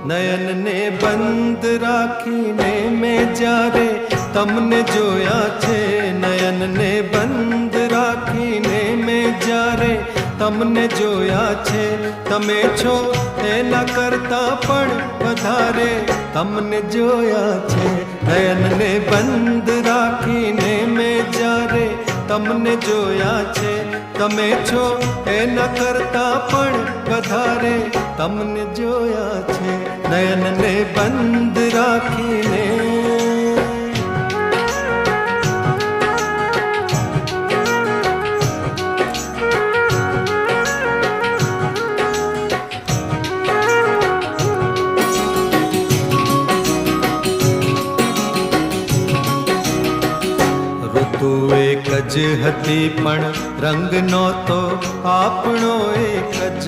નયન ને બંધ રાખીને મેં જ્યારે તમને જોયા છે, નયન ને બંધ રાખીને મેં જ્યારે તમને જોયા છે, તમે છો એના કરતા પણ વધારે તમને જોયા છે. નયન ને બંધ રાખીને મેં જ્યારે તમને જોયા છે, તમે છો એના કરતા પણ વધારે તમને જોયા છે. નયન ને બંધ રાખીને ઋતુ એક જ હતી પણ રંગ નહોતો આપણો એક જ.